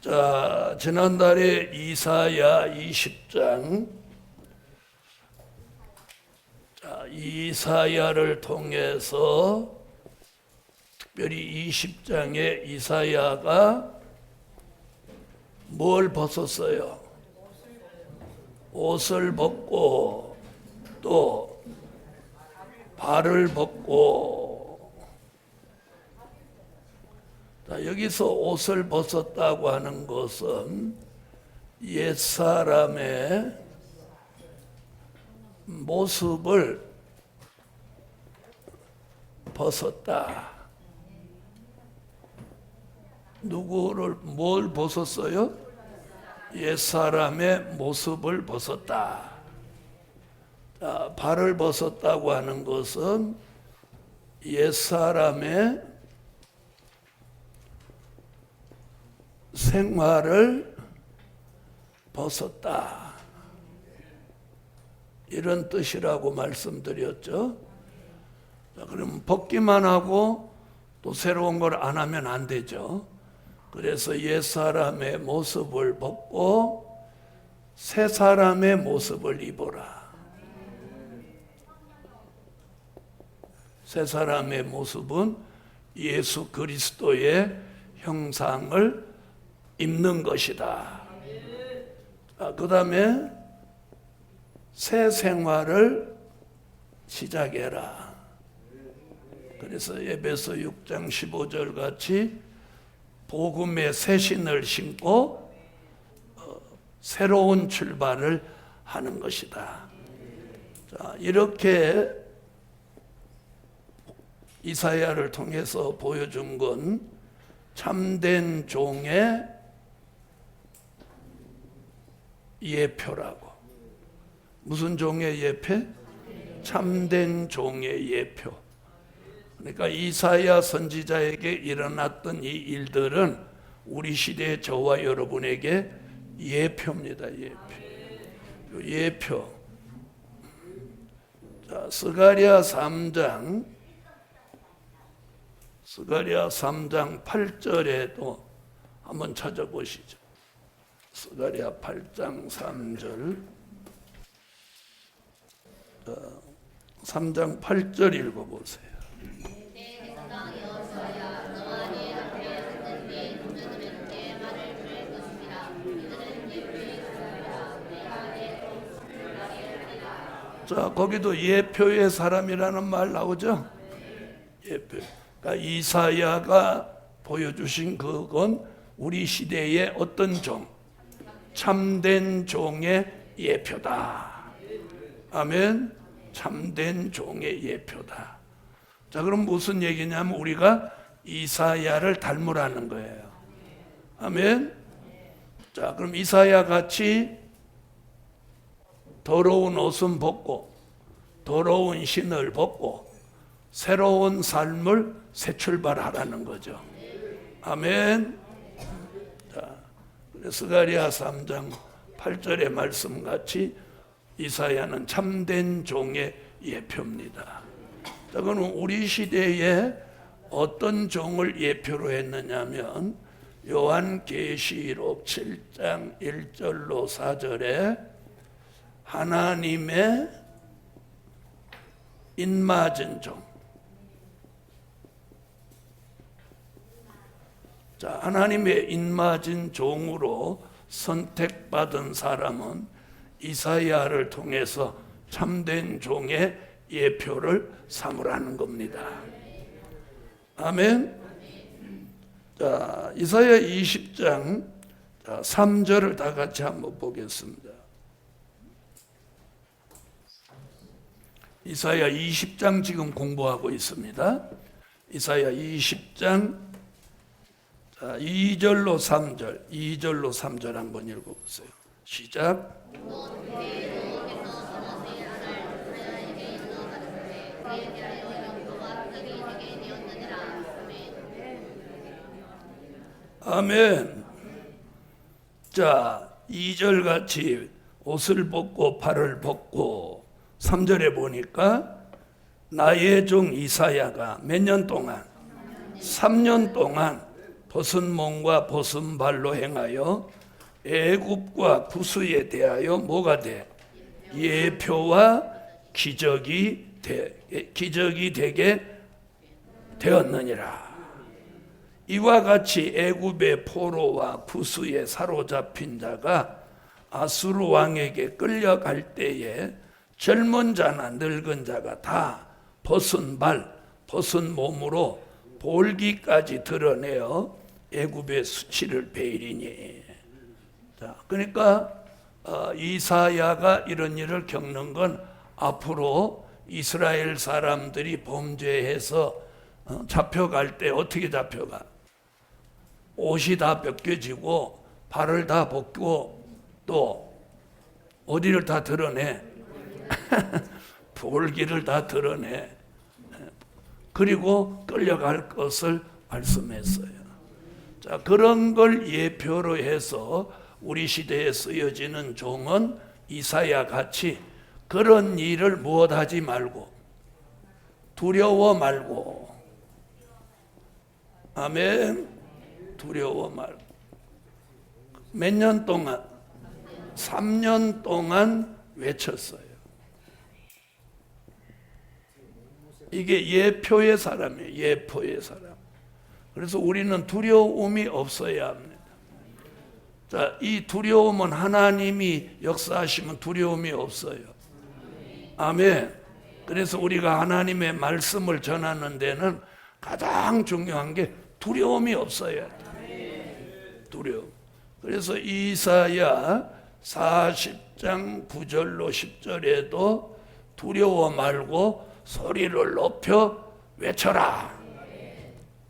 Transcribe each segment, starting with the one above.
자, 지난달에 이사야 20장, 이사야를 통해서 특별히 20장에 이사야가 뭘 벗었어요? 옷을 벗고 또 발을 벗고. 자, 여기서 옷을 벗었다고 하는 것은 옛사람의 모습을 벗었다. 누구를 뭘 벗었어요? 옛사람의 모습을 벗었다. 자, 발을 벗었다고 하는 것은 옛사람의 생활을 벗었다. 이런 뜻이라고 말씀드렸죠. 자, 그럼 벗기만 하고 또 새로운 걸 안 하면 안 되죠. 그래서 옛사람의 모습을 벗고 새 사람의 모습을 입어라. 새 사람의 모습은 예수 그리스도의 형상을 입는 것이다. 그 다음에 새 생활을 시작해라. 그래서 에베소 6장 15절 같이 복음의 새 신을 신고 새로운 출발을 하는 것이다. 자, 이렇게 이사야를 통해서 보여준 건 참된 종의 예표라고. 무슨 종의 예표? 참된 종의 예표. 그러니까 이사야 선지자에게 일어났던 이 일들은 우리 시대의 저와 여러분에게 예표입니다. 예표. 예표. 자, 스가랴 3장 8절에도 한번 찾아보시죠. 스가랴 8장 3절, 3장 8절 읽어보세요. 자, 거기도 예표의 사람이라는 말 나오죠? 예표. 그러니까 이사야가 보여주신 그건 우리 시대의 어떤 종? 참된 종의 예표다. 아멘. 참된 종의 예표다. 자, 그럼 무슨 얘기냐면 우리가 이사야를 닮으라는 거예요. 아멘. 자, 그럼 이사야 같이 더러운 옷은 벗고 더러운 신을 벗고 새로운 삶을 새 출발하라는 거죠. 아멘. 스가랴 3장 8절의 말씀같이 이사야는 참된 종의 예표입니다. 자, 그럼 우리 시대에 어떤 종을 예표로 했느냐면 요한계시록 7장 1절로 4절에 하나님의 인맞은 종. 자, 하나님의 인맞은 종으로 선택받은 사람은 이사야를 통해서 참된 종의 예표를 삼으라는 겁니다. 아멘. 자, 이사야 20장 3절을 다 같이 한번 보겠습니다. 이사야 20장 지금 공부하고 있습니다. 이사야 20장 2절로 3절 한번 읽어보세요. 시작. 아멘. 자, 2절 같이 옷을 벗고 발을 벗고 3절에 보니까 나의 종 이사야가 몇 년 동안? 3년 동안 벗은 몸과 벗은 발로 행하여 애굽과 구스에 대하여 뭐가 돼? 예표와 기적이 되게 되었느니라. 이와 같이 애굽의 포로와 구스에 사로잡힌 자가 아수르 왕에게 끌려갈 때에 젊은 자나 늙은 자가 다 벗은 발, 벗은 몸으로 볼기까지 드러내어 애굽의 수치를 베이리니. 자, 그러니까 이사야가 이런 일을 겪는 건 앞으로 이스라엘 사람들이 범죄해서 잡혀갈 때 어떻게 잡혀가? 옷이 다 벗겨지고 발을 다 벗고 또 어디를 다 드러내? 볼기를 다 드러내. 그리고 끌려갈 것을 말씀했어요. 자, 그런 걸 예표로 해서 우리 시대에 쓰여지는 종은 이사야 같이 그런 일을 무엇하지 말고 두려워 말고, 아멘, 두려워 말고. 몇 년 동안? 3년 동안 외쳤어요. 이게 예표의 사람이에요. 예표의 사람. 그래서 우리는 두려움이 없어야 합니다. 자, 이 두려움은 하나님이 역사하시면 두려움이 없어요. 아멘. 그래서 우리가 하나님의 말씀을 전하는 데는 가장 중요한 게 두려움이 없어야 돼. 두려움. 그래서 이사야 40장 9절로 10절에도 두려워 말고 소리를 높여 외쳐라.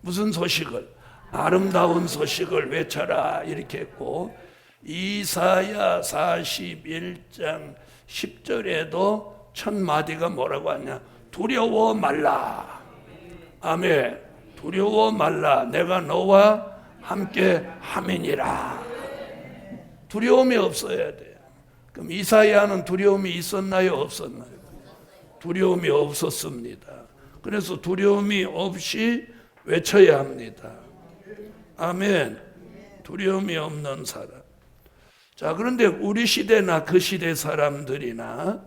무슨 소식을? 아름다운 소식을 외쳐라 이렇게 했고, 이사야 41장 10절에도 첫 마디가 뭐라고 하냐? 두려워 말라. 아멘. 두려워 말라. 내가 너와 함께 함이니라. 두려움이 없어야 돼요. 그럼 이사야는 두려움이 있었나요? 없었나요? 두려움이 없었습니다. 그래서 두려움이 없이 외쳐야 합니다. 아멘. 두려움이 없는 사람. 자, 그런데 우리 시대나 그 시대 사람들이나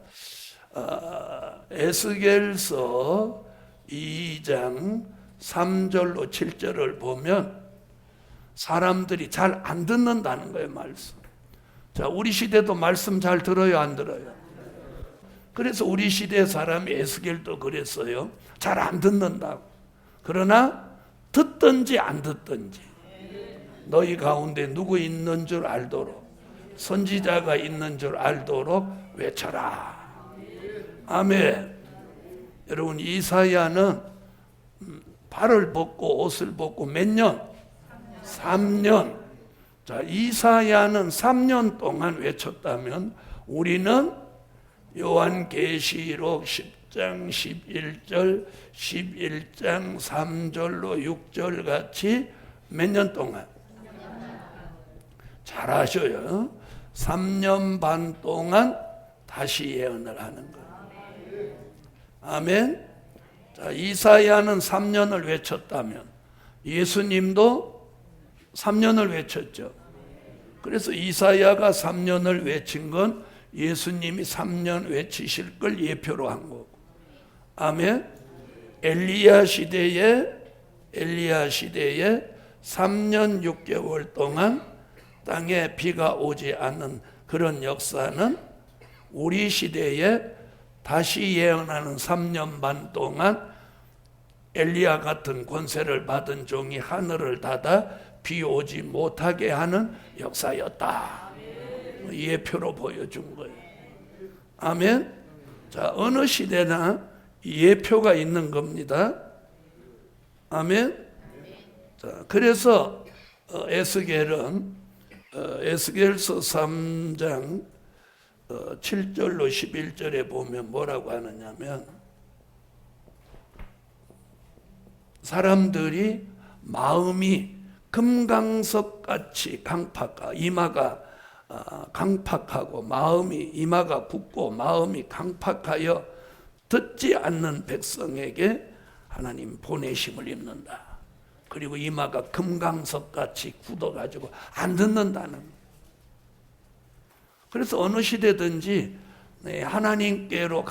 에스겔서 2장 3절로 7절을 보면 사람들이 잘 안 듣는다는 거예요, 말씀. 자, 우리 시대도 말씀 잘 들어요, 안 들어요? 그래서 우리 시대 사람이 에스겔도 그랬어요. 잘 안 듣는다고. 그러나 듣든지 안 듣든지 너희 가운데 누구 있는 줄 알도록, 선지자가 있는 줄 알도록 외쳐라. 아멘. 여러분, 이사야는 발을 벗고 옷을 벗고 몇 년? 3년. 자, 이사야는 3년 동안 외쳤다면 우리는 요한계시록 10장 11절, 11장 3절로 6절 같이 몇 년 동안? 잘하셔요. 3년 반 동안 다시 예언을 하는 거예요. 아멘. 자, 이사야는 3년을 외쳤다면 예수님도 3년을 외쳤죠. 그래서 이사야가 3년을 외친 건 예수님이 3년 외치실 걸 예표로 한 거고. 아멘. 엘리야 시대에 3년 6개월 동안 땅에 비가 오지 않는 그런 역사는 우리 시대에 다시 예언하는 3년 반 동안 엘리야 같은 권세를 받은 종이 하늘을 닫아 비 오지 못하게 하는 역사였다. 예표로 보여준 거예요. 아멘. 자, 어느 시대나 예표가 있는 겁니다. 아멘. 자, 그래서 에스겔은 에스겔서 3장 7절로 11절에 보면 뭐라고 하느냐면, 사람들이 마음이 금강석같이 이마가 강팍하고 마음이 이마가 굳고 마음이 강팍하여 듣지 않는 백성에게 하나님 보내심을 입는다. 그리고 이마가 금강석같이 굳어가지고 안 듣는다는 거예요. 그래서 어느 시대든지 하나님께로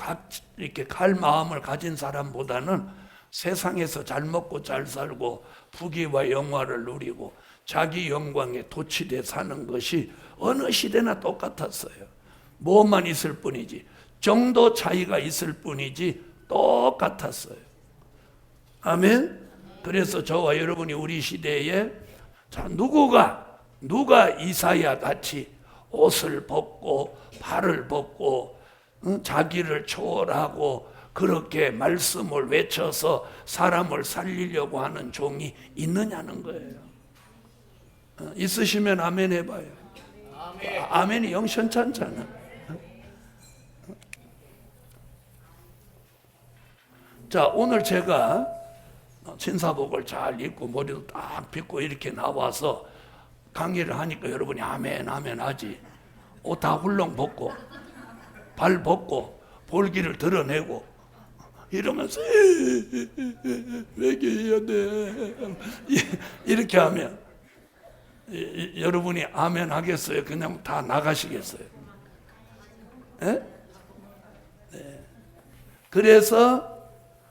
이렇게 갈 마음을 가진 사람보다는 세상에서 잘 먹고 잘 살고 부귀와 영화를 누리고 자기 영광에 도취돼 사는 것이 어느 시대나 똑같았어요. 뭐만 있을 뿐이지, 정도 차이가 있을 뿐이지 똑같았어요. 아멘. 그래서 저와 여러분이 우리 시대에 누가 이사야 같이 옷을 벗고 발을 벗고 자기를 초월하고 그렇게 말씀을 외쳐서 사람을 살리려고 하는 종이 있느냐는 거예요. 있으시면 아멘 해봐요. 아멘이 영천찮잖아. 자, 오늘 제가 신사복을 잘 입고 머리도 딱 빗고 이렇게 나와서 강의를 하니까 여러분이 아멘 아멘 하지. 옷 다 훌렁 벗고 발 벗고 볼기를 드러내고 이러면서 외계해야 돼 이렇게 하면 여러분이 아멘 하겠어요? 그냥 다 나가시겠어요? 네? 네. 그래서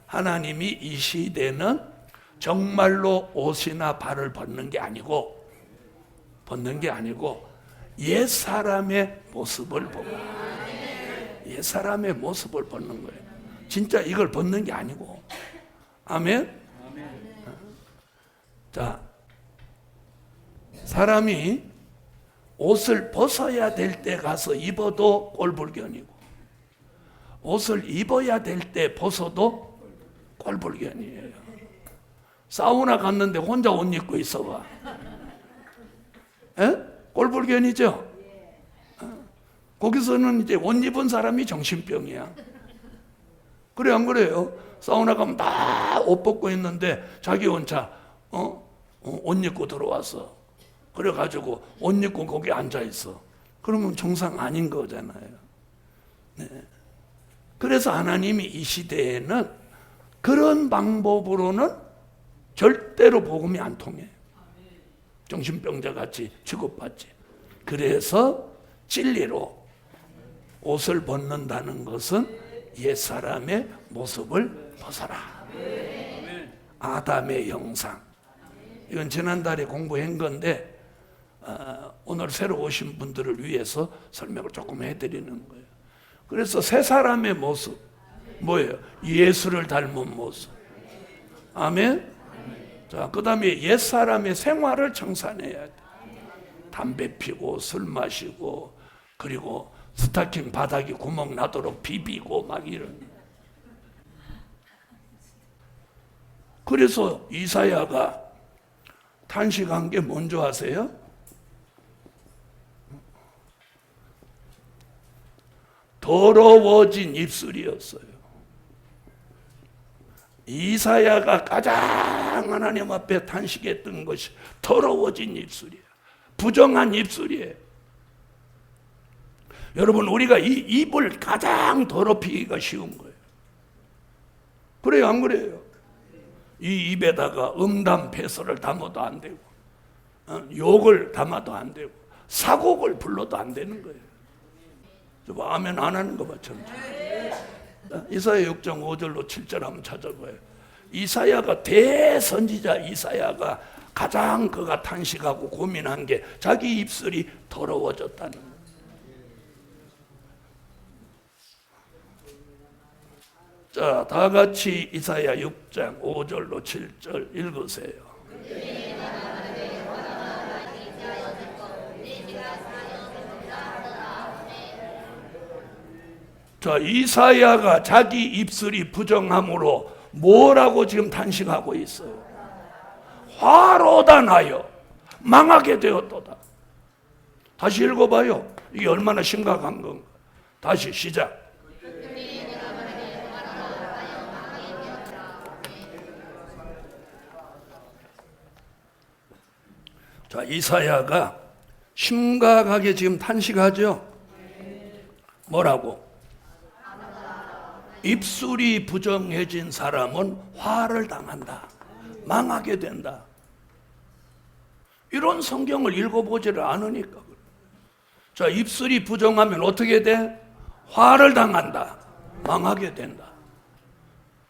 하나님이 이 시대는 정말로 옷이나 발을 벗는 게 아니고 옛사람의 모습을 보고 옛사람의 모습을 벗는 거예요. 진짜 이걸 벗는 게 아니고. 아멘? 자, 사람이 옷을 벗어야 될 때 가서 입어도 꼴불견이고 옷을 입어야 될 때 벗어도 꼴불견이에요. 사우나 갔는데 혼자 옷 입고 있어봐. 꼴불견이죠? 거기서는 이제 옷 입은 사람이 정신병이야. 그래 안 그래요? 사우나 가면 다 옷 벗고 있는데 자기 혼자 옷 입고 들어왔어. 그래가지고 옷 입고 거기 앉아있어. 그러면 정상 아닌 거잖아요. 네. 그래서 하나님이 이 시대에는 그런 방법으로는 절대로 복음이 안 통해. 정신병자 같이 취급받지. 그래서 진리로 옷을 벗는다는 것은 옛사람의 모습을 벗어라. 아담의 형상. 이건 지난달에 공부한 건데 오늘 새로 오신 분들을 위해서 설명을 조금 해드리는 거예요. 그래서 새 사람의 모습 뭐예요? 예수를 닮은 모습. 아멘. 자, 그 다음에 옛사람의 생활을 청산해야 돼. 담배 피고 술 마시고 그리고 스타킹 바닥에 구멍 나도록 비비고 막 이런. 그래서 이사야가 탄식한 게 뭔지 아세요? 더러워진 입술이었어요. 이사야가 가장 하나님 앞에 탄식했던 것이 더러워진 입술이에요. 부정한 입술이에요. 여러분, 우리가 이 입을 가장 더럽히기가 쉬운 거예요. 그래요, 안 그래요? 이 입에다가 음담 패설을 담아도 안 되고 욕을 담아도 안 되고 사곡을 불러도 안 되는 거예요. 아멘 안 하는 거 마찬가지. 이사야 6장 5절로 7절 한번 찾아봐요. 이사야가 대선지자 이사야가 가장 그가 탄식하고 고민한 게 자기 입술이 더러워졌다는 거예요. 자, 다 같이 이사야 6장 5절로 7절 읽으세요. 자, 이사야가 자기 입술이 부정함으로 뭐라고 지금 탄식하고 있어요? 화로다 나여 망하게 되었도다. 다시 읽어봐요. 이게 얼마나 심각한 건가. 다시 시작. 자, 이사야가 심각하게 지금 탄식하죠. 뭐라고? 입술이 부정해진 사람은 화를 당한다. 망하게 된다. 이런 성경을 읽어보지를 않으니까. 자, 입술이 부정하면 어떻게 돼? 화를 당한다. 망하게 된다.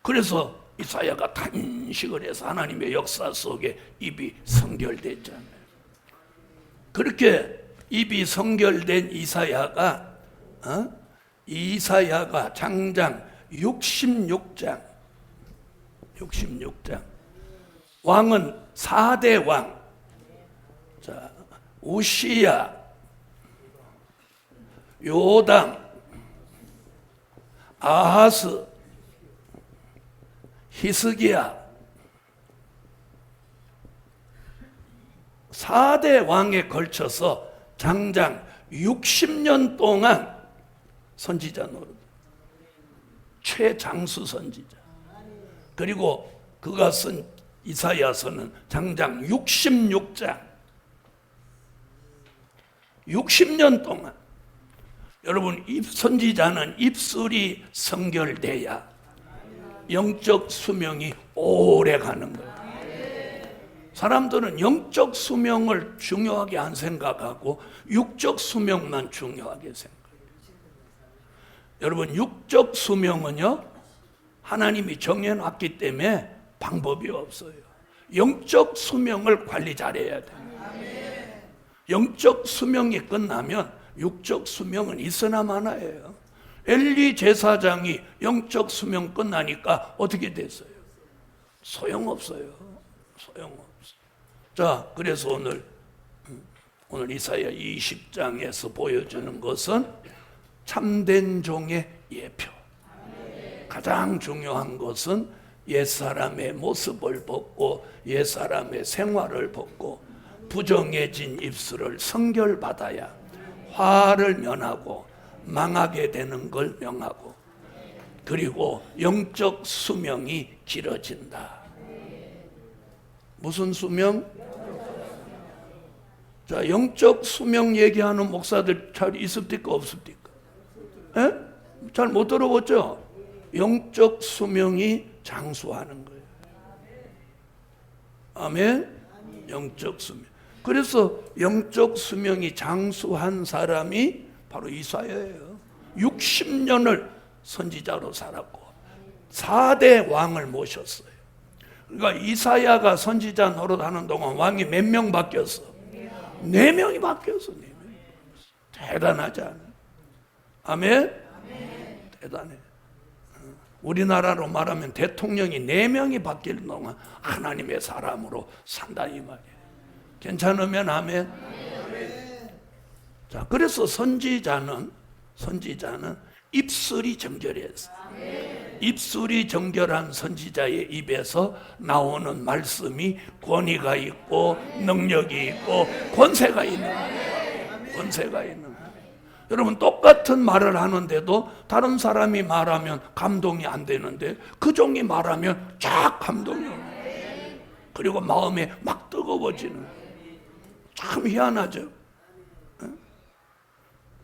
그래서 이사야가 탄식을 해서 하나님의 역사 속에 입이 성결됐잖아요. 그렇게 입이 성결된 이사야가 장장 66장 왕은 4대 왕. 자, 우시야, 요담, 아하스, 히스기야, 4대 왕에 걸쳐서 장장 60년 동안 선지자 노릇, 최장수 선지자. 그리고 그가 쓴 이사야서는 장장 66장, 60년 동안. 여러분, 선지자는 입술이 성결돼야 영적 수명이 오래 가는 거예요. 사람들은 영적 수명을 중요하게 안 생각하고 육적 수명만 중요하게 생각해요. 여러분, 육적 수명은요, 하나님이 정해놨기 때문에 방법이 없어요. 영적 수명을 관리 잘해야 돼요. 영적 수명이 끝나면 육적 수명은 있으나 마나예요. 엘리 제사장이 영적 수명 끝나니까 어떻게 됐어요? 소용없어요. 소용없어요. 자, 그래서 오늘 이사야 20장에서 보여주는 것은 참된 종의 예표. 가장 중요한 것은 옛사람의 모습을 벗고 옛사람의 생활을 벗고 부정해진 입술을 성결받아야 화를 면하고 망하게 되는 걸 명하고, 그리고 영적 수명이 길어진다. 무슨 수명? 자, 영적 수명 얘기하는 목사들 잘 있습니까? 없습니까? 잘 못 들어봤죠? 영적 수명이 장수하는 거예요. 아멘? 영적 수명. 그래서 영적 수명이 장수한 사람이 바로 이사야예요. 60년을 선지자로 살았고 4대 왕을 모셨어요. 그러니까 이사야가 선지자 노릇하는 동안 왕이 몇 명 바뀌었어? 4명이 바뀌었어. 4명. 대단하지 않아요? 아멘? 대단해. 우리나라로 말하면 대통령이 4명이 바뀔 동안 하나님의 사람으로 산다 이 말이에요. 괜찮으면 아멘? 자, 그래서 선지자는 입술이 정결했어. 입술이 정결한 선지자의 입에서 나오는 말씀이 권위가 있고 능력이 있고 권세가 있는 거예요. 권세가 있는 거예요. 여러분, 똑같은 말을 하는데도 다른 사람이 말하면 감동이 안 되는데 그 종이 말하면 쫙 감동이 오는 거예요. 그리고 마음에 막 뜨거워지는 거예요. 참 희한하죠.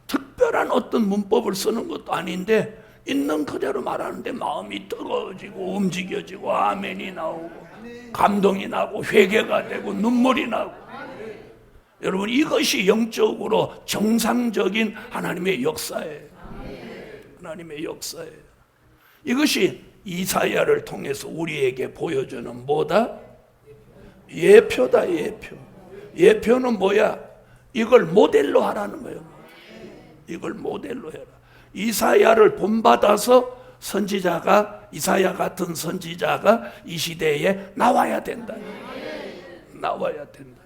특별한 어떤 문법을 쓰는 것도 아닌데 있는 그대로 말하는데 마음이 뜨거워지고 움직여지고 아멘이 나오고 감동이 나고 회개가 되고 눈물이 나고. 여러분, 이것이 영적으로 정상적인 하나님의 역사예요. 하나님의 역사예요. 이것이 이사야를 통해서 우리에게 보여주는 뭐다? 예표다. 예표. 예표는 뭐야? 이걸 모델로 하라는 거예요. 이걸 모델로 해라. 이사야를 본받아서 선지자가, 이사야 같은 선지자가 이 시대에 나와야 된다. 나와야 된다.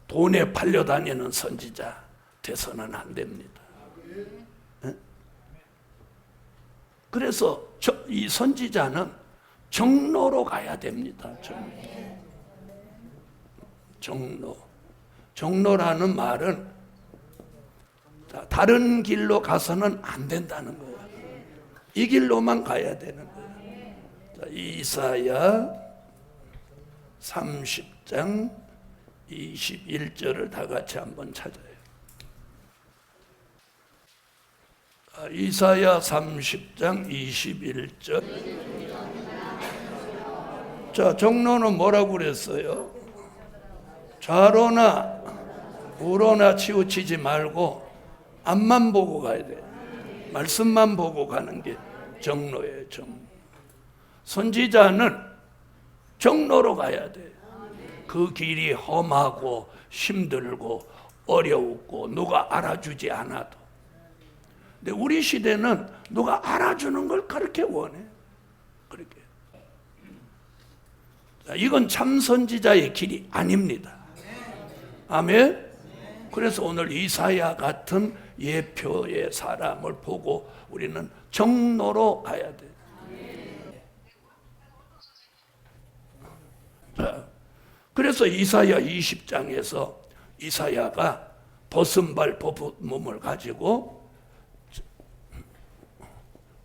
돈에 팔려다니는 선지자 돼서는 안 됩니다. 그래서 이 선지자는 정로로 가야 됩니다. 정로. 정로라는 말은 다른 길로 가서는 안 된다는 거예요. 이 길로만 가야 되는 거예요. 자, 이사야 30장 21절을 다 같이 한번 찾아요. 이사야 30장 21절. 자, 정로는 뭐라고 그랬어요? 좌로나 우로나 치우치지 말고 앞만 보고 가야 돼. 말씀만 보고 가는 게 정로예요. 정로. 선지자는 정로로 가야 돼. 그 길이 험하고 힘들고 어려웠고 누가 알아주지 않아도. 근데 우리 시대는 누가 알아주는 걸 그렇게 원해. 그렇게. 자, 이건 참 선지자의 길이 아닙니다. 아멘. 그래서 오늘 이사야 같은 예표의 사람을 보고 우리는 정로로 가야 돼. 자, 그래서 이사야 20장에서 이사야가 벗은발 벗은 몸을 가지고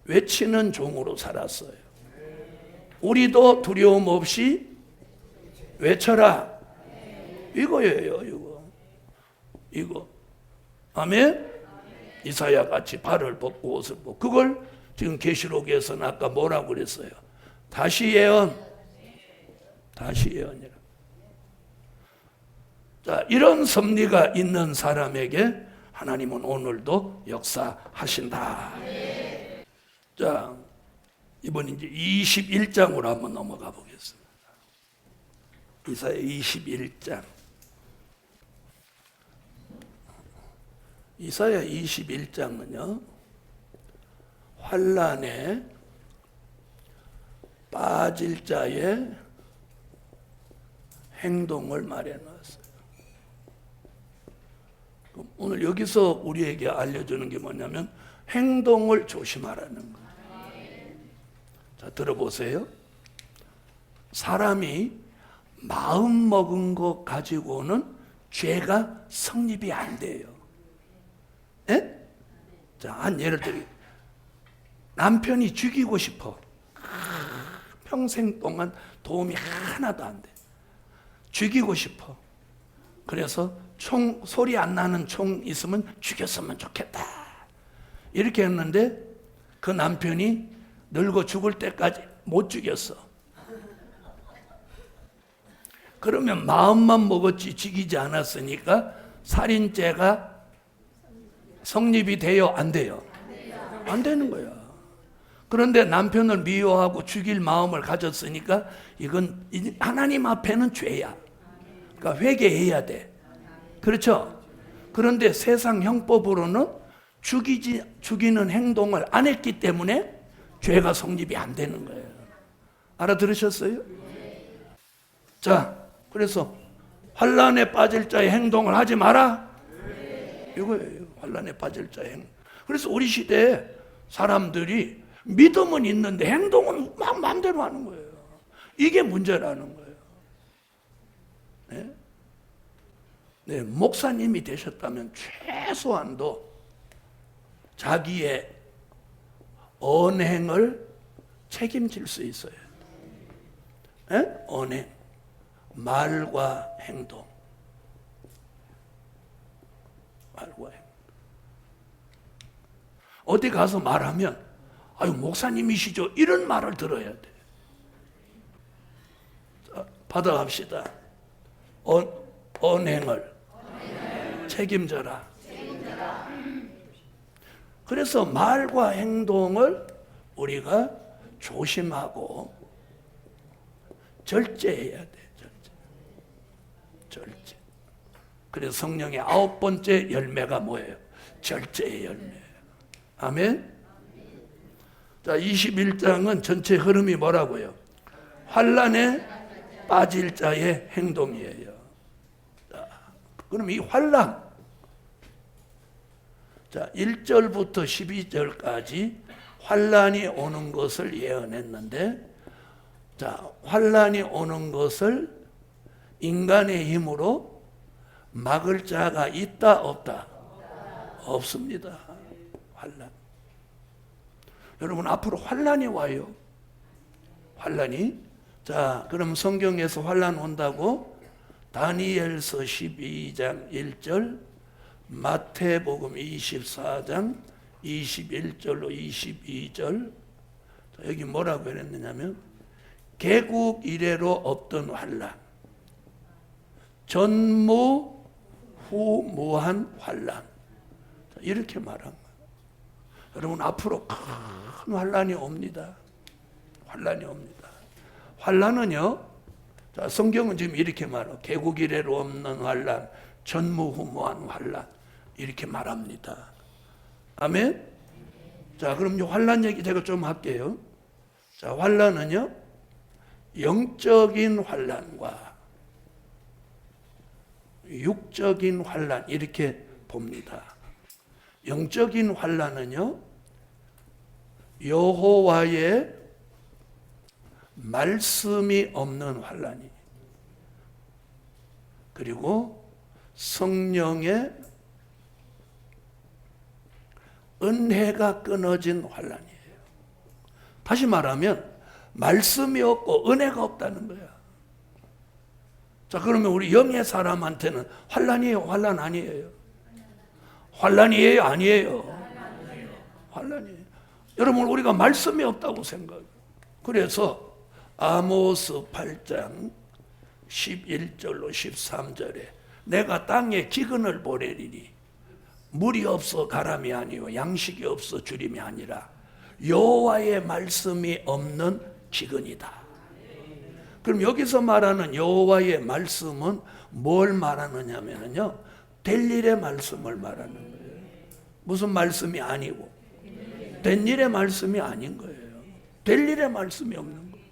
외치는 종으로 살았어요. 우리도 두려움 없이 외쳐라. 이거예요, 이거. 아멘? 이사야 같이 발을 벗고 옷을 벗고. 그걸 지금 계시록에서는 아까 뭐라고 그랬어요? 다시 예언. 다시 예언이라. 자, 이런 섭리가 있는 사람에게 하나님은 오늘도 역사하신다. 자, 이번 이제 21장으로 한번 넘어가 보겠습니다. 이사야 21장. 이사야 21장은요, 환난에 빠질 자의 행동을 말해놨어요. 오늘 여기서 우리에게 알려주는 게 뭐냐면 행동을 조심하라는 거예요. 자, 들어보세요. 사람이 마음 먹은 것 가지고는 죄가 성립이 안 돼요. 예? 자, 한 예를 들어 남편이 죽이고 싶어. 평생 동안 도움이 하나도 안 돼. 죽이고 싶어. 그래서 소리 안 나는 총 있으면 죽였으면 좋겠다. 이렇게 했는데 그 남편이 늙어 죽을 때까지 못 죽였어. 그러면 마음만 먹었지 죽이지 않았으니까 살인죄가 성립이 돼요? 안 돼요? 안 되는 거야. 그런데 남편을 미워하고 죽일 마음을 가졌으니까 이건 하나님 앞에는 죄야. 그러니까 회개해야 돼. 그렇죠? 그런데 세상 형법으로는 죽이는 행동을 안 했기 때문에 죄가 성립이 안 되는 거예요. 알아들으셨어요? 자, 그래서 환난에 빠질 자의 행동을 하지 마라. 이거예요. 환난에 빠질 자의 행동. 그래서 우리 시대에 사람들이 믿음은 있는데 행동은 막 마음대로 하는 거예요. 이게 문제라는 거예요. 네? 네, 목사님이 되셨다면 최소한도 자기의 언행을 책임질 수 있어요. 네? 언행, 말과 행동. 말과 행동. 어디 가서 말하면 아유 목사님이시죠? 이런 말을 들어야 돼. 자, 받아갑시다. 언행을 책임져라. 그래서 말과 행동을 우리가 조심하고 절제해야 돼. 절제. 그래서 성령의 9번째 열매가 뭐예요? 절제의 열매예요. 아멘. 자, 21장은 전체 흐름이 뭐라고요? 환난에 빠질 자의 행동이에요. 자, 그럼 이 환난, 자, 1절부터 12절까지 환난이 오는 것을 예언했는데, 자, 환난이 오는 것을 인간의 힘으로 막을 자가 있다 없다? 없습니다. 환난. 여러분 앞으로 환난이 와요. 환난이. 자, 그럼 성경에서 환난 온다고 다니엘서 12장 1절, 마태복음 24장 21절로 22절. 자, 여기 뭐라고 했느냐면 개국 이래로 없던 환란, 전무후무한 환란, 이렇게 말한 거예요. 여러분, 앞으로 큰 환란이 옵니다. 환란이 옵니다. 환란은요, 자, 성경은 지금 이렇게 말해요. 개국 이래로 없는 환란, 전무후무한 환란, 이렇게 말합니다. 아멘. 자, 그럼 이 환란 얘기 제가 좀 할게요. 자, 환란은요, 영적인 환란과 육적인 환란, 이렇게 봅니다. 영적인 환란은요, 여호와의 말씀이 없는 환란이, 그리고 성령의 은혜가 끊어진 환란이에요. 다시 말하면 말씀이 없고 은혜가 없다는 거야. 자, 그러면 우리 영의 사람한테는 환란이에요, 환란 아니에요? 환란이에요, 아니에요? 환란이에요. 여러분, 우리가 말씀이 없다고 생각해요. 그래서 아모스 8장 11절로 13절에 내가 땅에 기근을 보내리니 물이 없어 가람이 아니요 양식이 없어 주림이 아니라 여호와의 말씀이 없는 기근이다. 그럼 여기서 말하는 여호와의 말씀은 뭘 말하느냐면요, 될 일의 말씀을 말하는 거예요. 무슨 말씀이 아니고 된 일의 말씀이 아닌 거예요. 될 일의 말씀이 없는 거예요.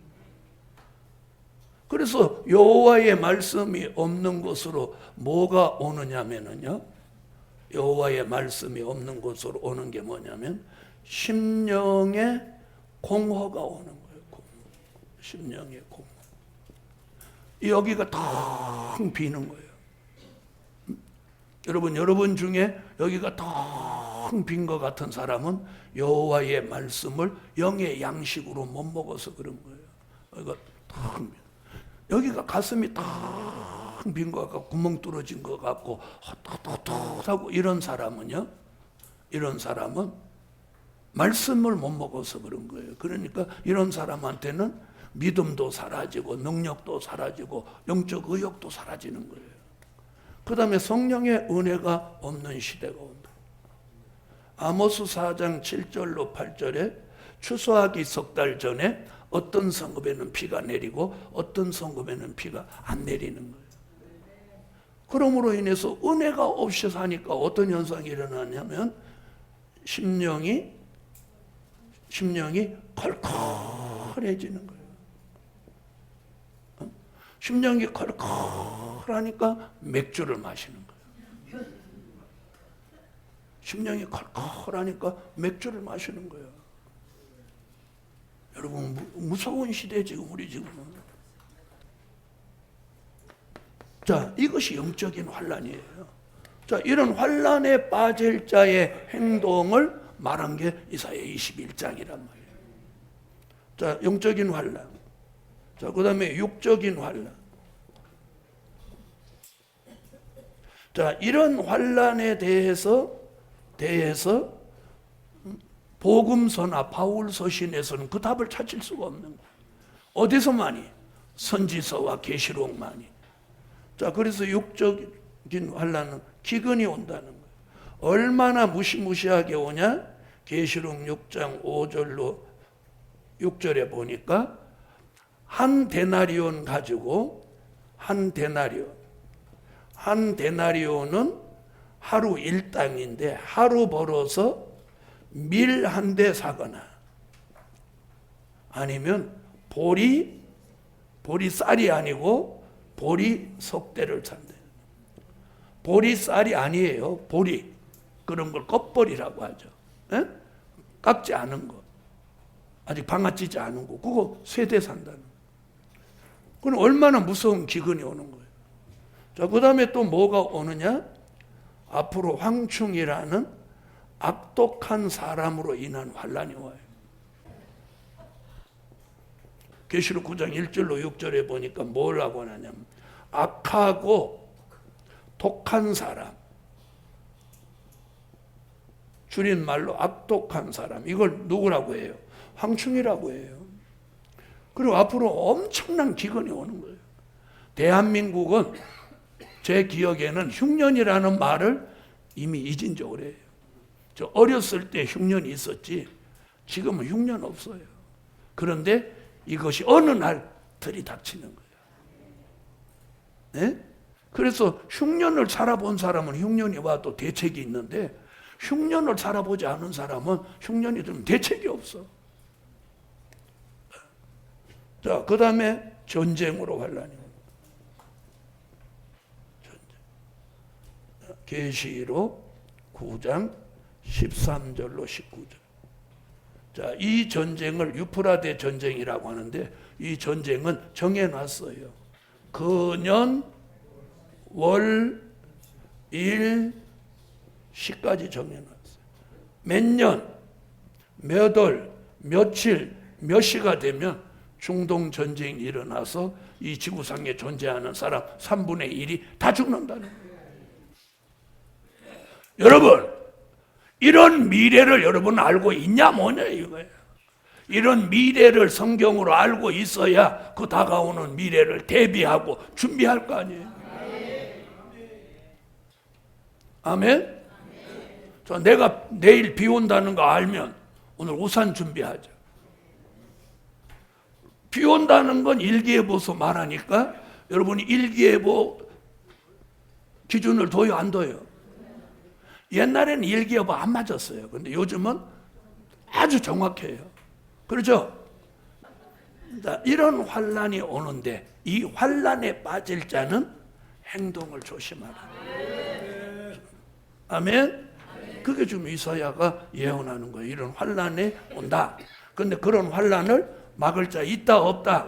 그래서 여호와의 말씀이 없는 곳으로 뭐가 오느냐면요, 여호와의 말씀이 없는 곳으로 오는 게 뭐냐면 심령의 공허가 오는 거예요. 심령의 공허. 여기가 텅 비는 거예요. 여러분 중에 여기가 텅 빈 것 같은 사람은 여호와의 말씀을 영의 양식으로 못 먹어서 그런 거예요. 여기가 텅 빈. 여기가 가슴이 텅 빈 것 같고 구멍 뚫어진 것 같고 헛헛헛하고 이런 사람은요, 이런 사람은 말씀을 못 먹어서 그런 거예요. 그러니까 이런 사람한테는 믿음도 사라지고 능력도 사라지고 영적 의욕도 사라지는 거예요. 그 다음에 성령의 은혜가 없는 시대가 온다. 아모스 4장 7절로 8절에 추수하기 석 달 전에 어떤 성읍에는 비가 내리고 어떤 성읍에는 비가 안 내리는 거예요. 그러므로 인해서 은혜가 없이 사니까 어떤 현상이 일어나냐면 심령이 컬컬해지는 거예요. 심령이 컬컬하니까 맥주를 마시는 거예요. 심령이 컬컬하니까 맥주를 마시는 거예요. 여러분, 무서운 시대 지금 우리 지금은. 자, 이것이 영적인 환란이에요. 자, 이런 환란에 빠질 자의 행동을 말한 게 이사야 21장이란 말이에요. 자, 영적인 환란. 자, 그 다음에 육적인 환란. 자, 이런 환란에 대해서 복음서나 바울서신에서는 그 답을 찾을 수가 없는 거예요. 어디서만이? 선지서와 계시록만이. 자, 그래서 육적인 환란은 기근이 온다는 거예요. 얼마나 무시무시하게 오냐? 계시록 6장 5절로 6절에 보니까 한 데나리온 가지고 한 데나리온은 하루 일당인데 하루 벌어서 밀 한 대 사거나 아니면 보리 쌀이 아니고 보리 석대를 산대. 보리 쌀이 아니에요. 보리. 그런 걸 껍벌이라고 하죠. 에? 깎지 않은 거. 아직 방아찌지 않은 거. 그거 3대 산다는 거. 그럼 얼마나 무서운 기근이 오는 거예요. 자, 그 다음에 또 뭐가 오느냐? 앞으로 황충이라는 악독한 사람으로 인한 환란이 와요. 계시록 9장 1절로 6절에 보니까 뭐라고 하냐면 악하고 독한 사람, 줄임말로 악독한 사람, 이걸 누구라고 해요? 황충이라고 해요. 그리고 앞으로 엄청난 기근이 오는 거예요. 대한민국은 제 기억에는 흉년이라는 말을 이미 잊은 지 오래예요. 저 어렸을 때 흉년이 있었지 지금은 흉년 없어요. 그런데 이것이 어느 날 들이닥치는 거예요. 네? 그래서 흉년을 살아본 사람은 흉년이 와도 대책이 있는데 흉년을 살아보지 않은 사람은 흉년이 들면 대책이 없어. 자, 그 다음에 전쟁으로 환란이. 계시록 9장 13절로 19절. 자, 이 전쟁을 유프라데 전쟁이라고 하는데 이 전쟁은 정해놨어요. 그년 월, 일, 시까지 정해놨어요. 몇 년, 몇 월, 며칠, 몇 시가 되면 중동 전쟁이 일어나서 이 지구상에 존재하는 사람 3분의 1이 다 죽는다는 거예요. 여러분, 이런 미래를 여러분 알고 있냐 뭐냐 이거예요. 이런 미래를 성경으로 알고 있어야 그 다가오는 미래를 대비하고 준비할 거 아니에요. 아멘? 자, 내가 내일 비 온다는 거 알면 오늘 우산 준비하죠. 비 온다는 건 일기예보서 말하니까 여러분이 일기예보 기준을 둬요, 안 둬요? 옛날에는 일기예보 안 맞았어요. 근데 요즘은 아주 정확해요. 그렇죠? 이런 환란이 오는데 이 환란에 빠질 자는 행동을 조심하라. 아멘? 그게 지금 이사야가 예언하는 거예요. 이런 환란이 온다. 근데 그런 환란을 막을 자 있다 없다?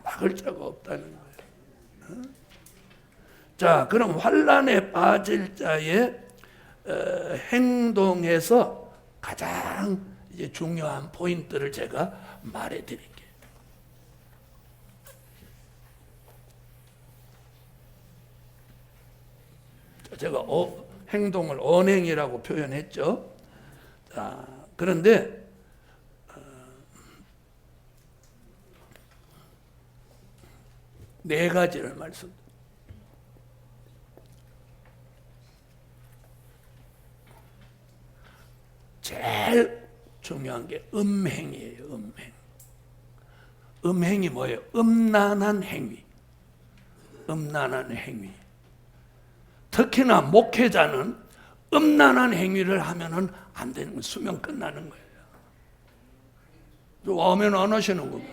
막을 자가 없다는 거예요. 자, 그럼 환란에 빠질 자의 행동에서 가장 이제 중요한 포인트를 제가 말해 드릴게요. 제가 행동을 언행이라고 표현했죠. 자, 그런데 네 가지를 말씀드립니다. 제일 중요한 게 음행이에요. 음행. 음행이 뭐예요? 음란한 행위. 음란한 행위. 특히나 목회자는 음란한 행위를 하면은 안 되는 거예요. 수명 끝나는 거예요. 아멘 안 하시는 거고.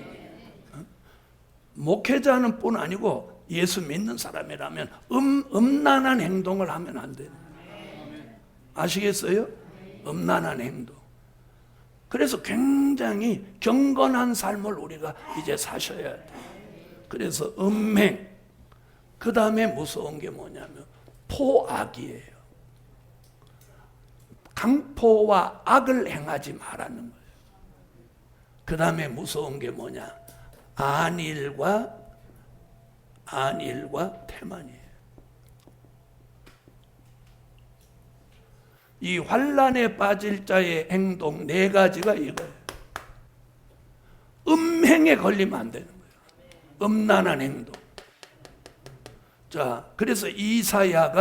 목회자는 뿐 아니고 예수 믿는 사람이라면 음란한 행동을 하면 안 돼요. 아시겠어요? 음란한 행동. 그래서 굉장히 경건한 삶을 우리가 이제 사셔야 돼요. 그래서 음행. 그 다음에 무서운 게 뭐냐면 포악이에요. 강포와 악을 행하지 말라는 거예요. 그 다음에 무서운 게 뭐냐? 안일과 태만이에요. 이 환란에 빠질 자의 행동 네 가지가 이거예요. 음행에 걸리면 안 되는 거예요. 음란한 행동. 자, 그래서 이사야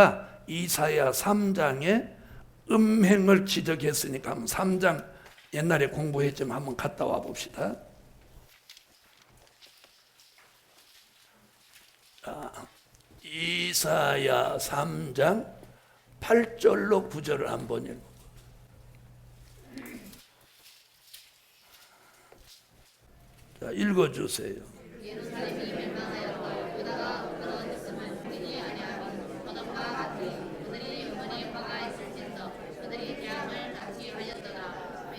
3장에 음행을 지적했으니까 한번 3장 옛날에 공부했지만 한번 갔다 와 봅시다. 자, 이사야 3장 8절로 9절을 한번 읽어. 자, 읽어주세요. 예루살렘이 멸망하였고 유다가 끊어졌으면 그들이 아니하니 소돔과 같이 그들이 영원히 화가 있을진저 그들이 재앙을 같이 하였더라.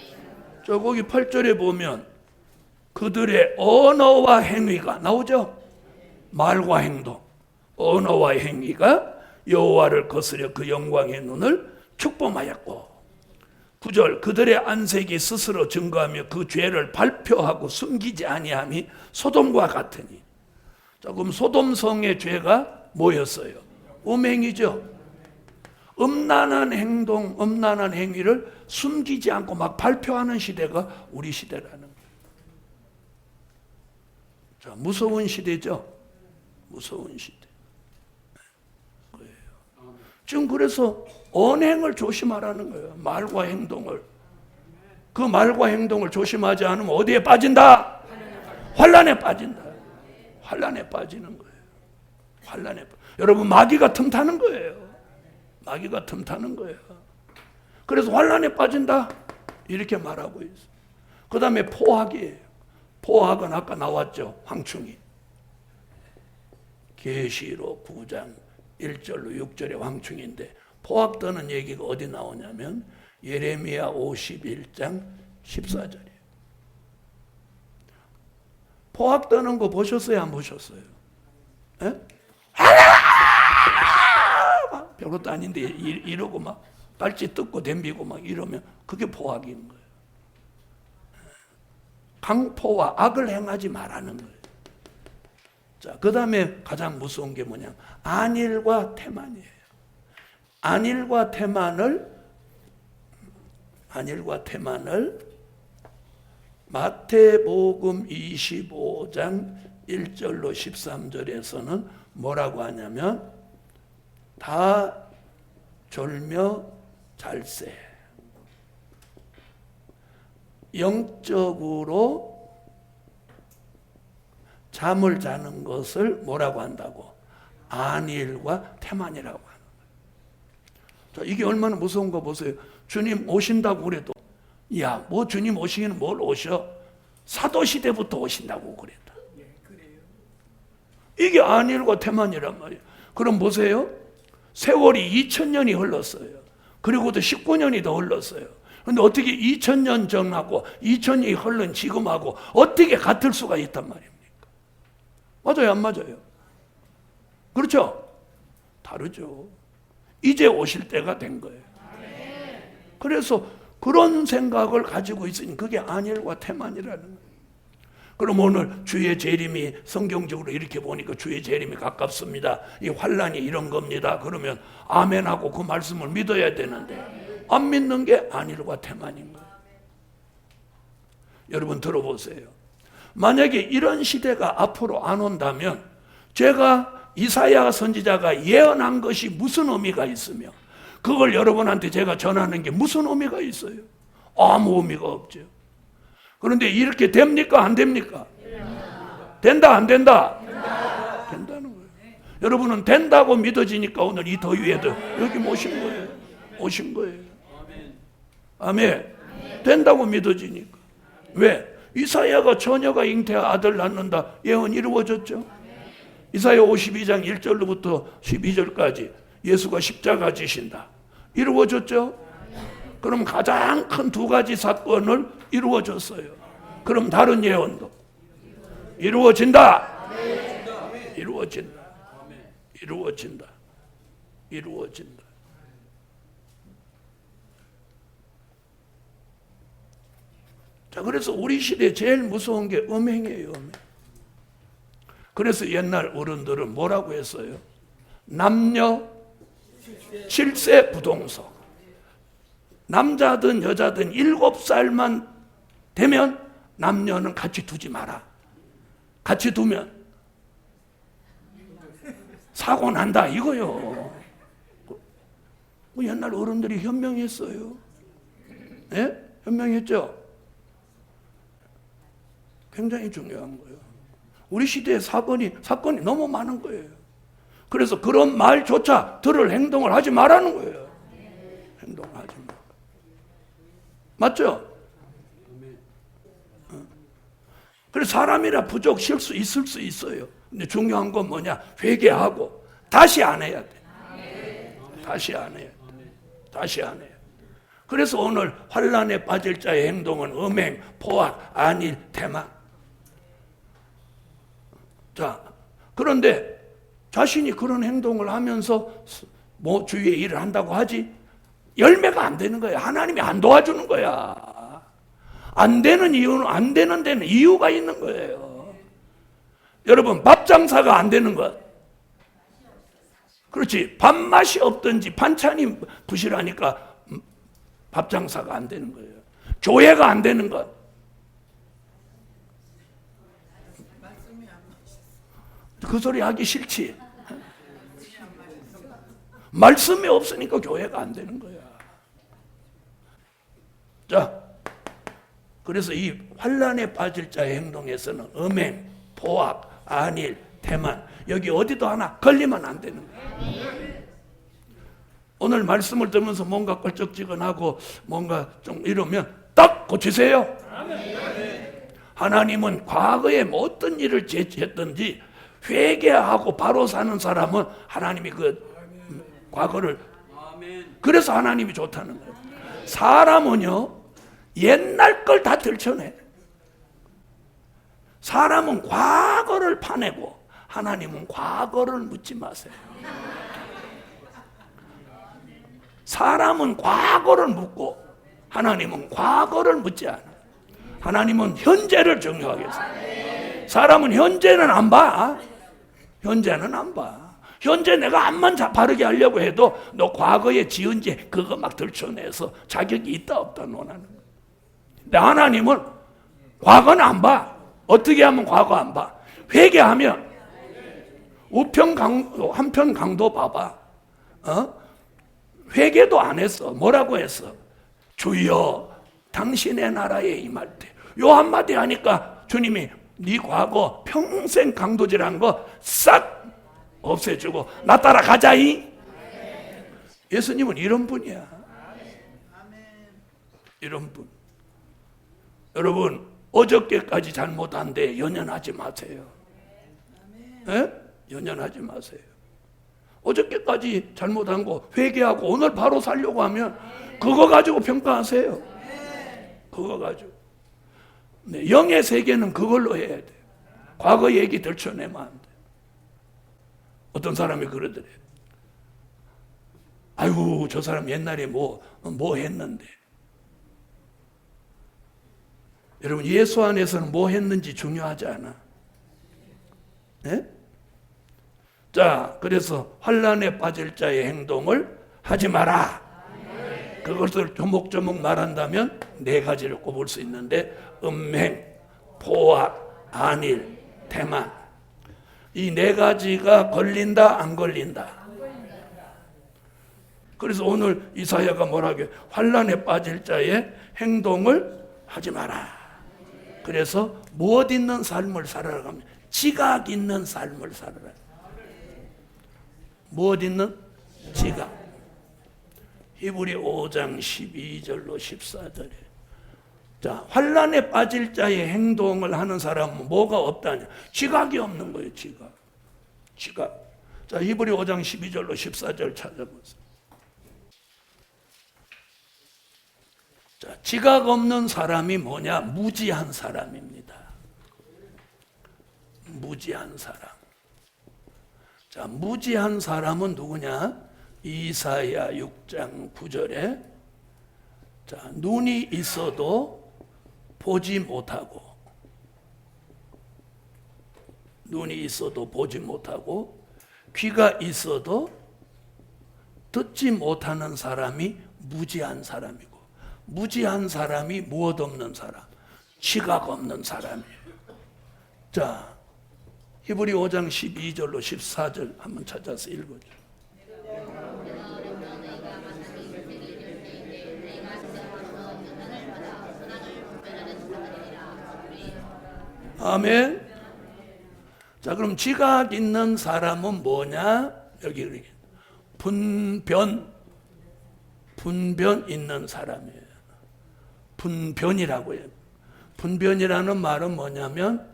저 거기 8절에 보면 그들의 언어와 행위가 나오죠. 말과 행동, 언어와 행위가 여호와를 거스려 그 영광의 눈을 축범하였고 9절 그들의 안색이 스스로 증거하며 그 죄를 발표하고 숨기지 아니함이 소돔과 같으니. 자, 그럼 소돔성의 죄가 뭐였어요? 음행이죠. 음란한 행동, 음란한 행위를 숨기지 않고 막 발표하는 시대가 우리 시대라는 거예요. 자, 무서운 시대죠. 무서운 시대. 지금 그래서 언행을 조심하라는 거예요. 말과 행동을. 그 말과 행동을 조심하지 않으면 어디에 빠진다? 환란에 빠진다. 환란에 빠지는 거예요. 여러분, 마귀가 틈타는 거예요. 마귀가 틈타는 거예요. 그래서 환란에 빠진다 이렇게 말하고 있어요. 그 다음에 포악이에요. 포악은 아까 나왔죠. 황충이. 계시록 9장 1절로 6절의 황충인데, 포악 떠는 얘기가 어디 나오냐면 예레미야 51장 14절이에요. 포악 떠는 거 보셨어요? 안 보셨어요? 예? 별것도 아닌데 이러고 막 빨치 뜯고 댐비고 막 이러면 그게 포악인 거예요. 강포와 악을 행하지 말라는 거예요. 자, 그 다음에 가장 무서운 게 뭐냐? 안일과 태만이에요. 안일과 태만을 마태복음 25장 1절로 13절에서는 뭐라고 하냐면 다 졸며 잘세. 영적으로 잠을 자는 것을 뭐라고 한다고? 안일과 태만이라고 하는 거예요. 자, 이게 얼마나 무서운 거 보세요. 주님 오신다고 그래도, 야, 뭐 주님 오시기는 뭘 오셔? 사도시대부터 오신다고 그랬다. 이게 안일과 태만이란 말이에요. 그럼 보세요. 세월이 2000년이 흘렀어요. 그리고도 19년이 더 흘렀어요. 근데 어떻게 2000년 전하고 2000년이 흘른 지금하고 어떻게 같을 수가 있단 말입니까? 맞아요, 안 맞아요? 그렇죠? 다르죠. 이제 오실 때가 된 거예요. 그래서 그런 생각을 가지고 있으니 그게 안일과 태만이라는 거예요. 그럼 오늘 주의 재림이 성경적으로 이렇게 보니까 주의 재림이 가깝습니다. 이 환란이 이런 겁니다. 그러면 아멘하고 그 말씀을 믿어야 되는데 안 믿는 게 안일과 태만인 거예요. 여러분 들어보세요. 만약에 이런 시대가 앞으로 안 온다면 제가 이사야 선지자가 예언한 것이 무슨 의미가 있으며 그걸 여러분한테 제가 전하는 게 무슨 의미가 있어요? 아무 의미가 없죠. 그런데 이렇게 됩니까? 안 됩니까? 된다 안 된다? 된다는 거예요. 여러분은 된다고 믿어지니까 오늘 이 더위에도 여기 모신 거예요. 오신 거예요. 아멘. 된다고 믿어지니까. 왜? 이사야가 처녀가 잉태하 아들 낳는다 예언 이루어졌죠. 이사야 52장 1절로부터 12절까지 예수가 십자가 지신다 이루어졌죠. 그럼 가장 큰 두 가지 사건을 이루어졌어요. 그럼 다른 예언도 이루어진다. 이루어진다. 이루어진다. 이루어진다. 자, 그래서 우리 시대에 제일 무서운 게 음행이에요. 음행. 그래서 옛날 어른들은 뭐라고 했어요? 남녀 7세 부동석. 남자든 여자든 7살만 되면 남녀는 같이 두지 마라. 같이 두면 사고 난다 이거요. 옛날 어른들이 현명했어요. 네? 현명했죠? 굉장히 중요한 거예요. 우리 시대의 사건이 너무 많은 거예요. 그래서 그런 말조차 들을 행동을 하지 말라는 거예요. 행동하지 마. 맞죠? 그래서 사람이라 부족 실수 있을 수 있어요. 근데 중요한 건 뭐냐? 회개하고 다시 안 해야 돼. 다시 안 해야 돼. 다시 안 해야 돼. 그래서 오늘 환란에 빠질 자의 행동은 음행, 포악, 안일, 태만. 자, 그런데 자신이 그런 행동을 하면서 뭐 주위의 일을 한다고 하지 열매가 안 되는 거야. 하나님이 안 도와주는 거야. 안 되는 이유는 안 되는 데는 이유가 있는 거예요. 여러분, 밥 장사가 안 되는 것. 그렇지. 밥맛이 없든지 반찬이 부실하니까 밥 장사가 안 되는 거예요. 교회가 안 되는 것. 그 소리 하기 싫지. 말씀이 없으니까 교회가 안 되는 거야. 자, 그래서 이 환난에 빠질 자의 행동에서는 음행, 포악, 안일, 태만, 여기 어디도 하나 걸리면 안 되는 거야. 오늘 말씀을 들으면서 뭔가 껄쩍지근하고 뭔가 좀 이러면 딱 고치세요. 하나님은 과거에 어떤 일을 제치했든지 회개하고 바로 사는 사람은 하나님이 그 과거를, 그래서 하나님이 좋다는 거예요. 사람은요 옛날 걸 다 들춰내. 사람은 과거를 파내고 하나님은 과거를 묻지 마세요. 사람은 과거를 묻고 하나님은 과거를 묻지 않아. 하나님은 현재를 중요하게 해요. 사람은 현재는 안 봐. 현재는 안 봐. 현재 내가 암만 바르게 하려고 해도 너 과거에 지은 죄 그거 막 들춰내서 자격이 있다 없다 논하는 거야. 근데 하나님은 과거는 안 봐. 어떻게 하면 과거 안 봐? 회개하면 한편 강도 봐봐. 회개도 안 했어. 뭐라고 했어? 주여 당신의 나라에 임할 때. 요 한마디 하니까 주님이 네 과거 평생 강도질한 거 싹 없애주고 나 따라가자이. 예수님은 이런 분이야. 이런 분. 여러분 어저께까지 잘못한데 연연하지 마세요. 네? 연연하지 마세요. 어저께까지 잘못한 거 회개하고 오늘 바로 살려고 하면 그거 가지고 평가하세요. 그거 가지고. 네, 영의 세계는 그걸로 해야 돼. 과거 얘기 들춰내면 안 돼. 어떤 사람이 그러더래. 아이고 저 사람 옛날에 뭐 했는데. 여러분 예수 안에서는 뭐 했는지 중요하지 않아. 네? 자, 그래서 환난에 빠질 자의 행동을 하지 마라. 그것을 조목조목 말한다면 네 가지를 꼽을 수 있는데 음행, 포악, 안일, 태만. 이 네 가지가 걸린다 안 걸린다. 그래서 오늘 이사야가 뭐라고 해요? 환난에 빠질 자의 행동을 하지 마라. 그래서 무엇 있는 삶을 살아라 하면 지각 있는 삶을 살아라. 무엇 있는? 지각. 히브리 5장 12절로 14절에 자, 환난에 빠질 자의 행동을 하는 사람은 뭐가 없다냐? 지각이 없는 거예요. 지각. 자, 히브리 5장 12절로 14절 찾아보세요. 자, 지각 없는 사람이 뭐냐? 무지한 사람입니다. 무지한 사람. 자, 무지한 사람은 누구냐? 이사야 6장 9절에 자, 눈이 있어도 보지 못하고, 눈이 있어도 보지 못하고, 귀가 있어도 듣지 못하는 사람이 무지한 사람이고, 무지한 사람이 무엇 없는 사람? 지각 없는 사람이에요. 자, 히브리 5장 12절로 14절 한번 찾아서 읽어줘. 아멘. 자, 그럼 지각 있는 사람은 뭐냐? 여기 분변 있는 사람이에요. 분변이라고 해요. 분변이라는 말은 뭐냐면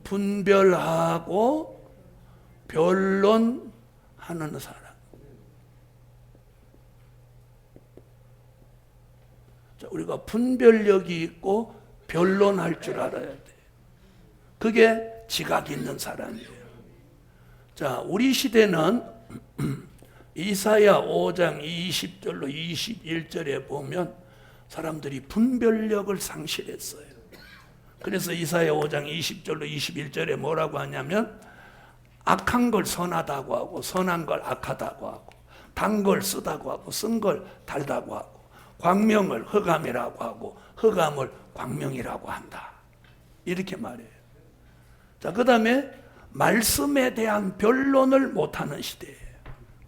분별하고 변론하는 사람. 자, 우리가 분별력이 있고 변론할 줄 알아야 돼. 그게 지각 있는 사람이에요. 자, 우리 시대는 이사야 5장 20절로 21절에 보면 사람들이 분별력을 상실했어요. 그래서 이사야 5장 20절로 21절에 뭐라고 하냐면 악한 걸 선하다고 하고 선한 걸 악하다고 하고 단 걸 쓰다고 하고 쓴 걸 달다고 하고 광명을 흑암이라고 하고 흑암을 광명이라고 한다. 이렇게 말해요. 자, 그 다음에 말씀에 대한 변론을 못하는 시대예요.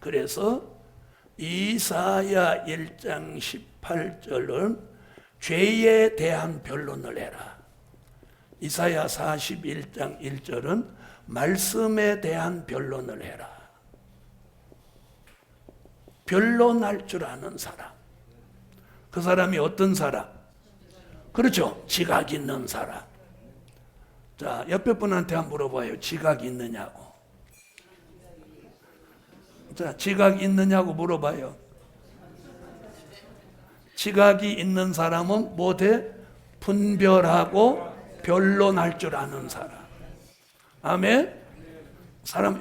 그래서 이사야 1장 18절은 죄에 대한 변론을 해라. 이사야 41장 1절은 말씀에 대한 변론을 해라. 변론할 줄 아는 사람. 그 사람이 어떤 사람? 그렇죠. 지각 있는 사람. 자, 옆에 분한테 한번 물어봐요. 지각 있느냐고. 자, 지각 있느냐고 물어봐요. 지각이 있는 사람은 뭐돼? 분별하고 변론할 줄 아는 사람. 아멘?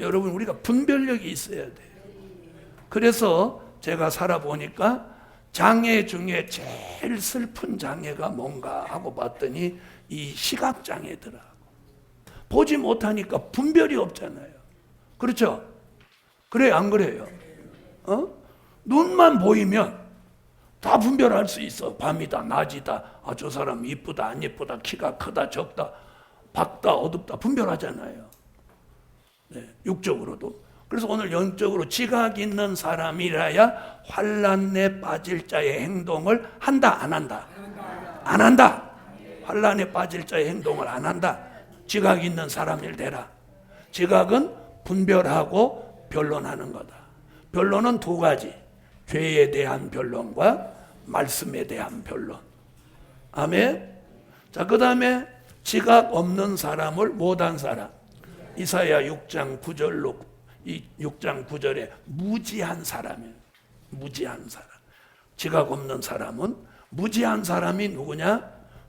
여러분, 우리가 분별력이 있어야 돼요. 그래서 제가 살아보니까 장애 중에 제일 슬픈 장애가 뭔가 하고 봤더니 이 시각장애더라고. 보지 못하니까 분별이 없잖아요. 그렇죠? 그래요, 안 그래요? 눈만 보이면 다 분별할 수 있어. 밤이다, 낮이다. 아, 저 사람 이쁘다, 안 이쁘다, 키가 크다, 적다, 밝다, 어둡다 분별하잖아요. 네, 육적으로도. 그래서 오늘 영적으로 지각 있는 사람이라야 환난에 빠질 자의 행동을 한다, 안 한다? 안 한다. 환난에 빠질 자의 행동을 안 한다. 지각 있는 사람일 되라. 지각은 분별하고 변론하는 거다. 변론은 두 가지. 죄에 대한 변론과 말씀에 대한 변론. 아멘. 자, 그 다음에 지각 없는 사람을 못한 사람. 이사야 6장 9절로 6장 9절에 무지한 사람이에요. 무지한 사람. 지각 없는 사람은 무지한 사람이 누구냐?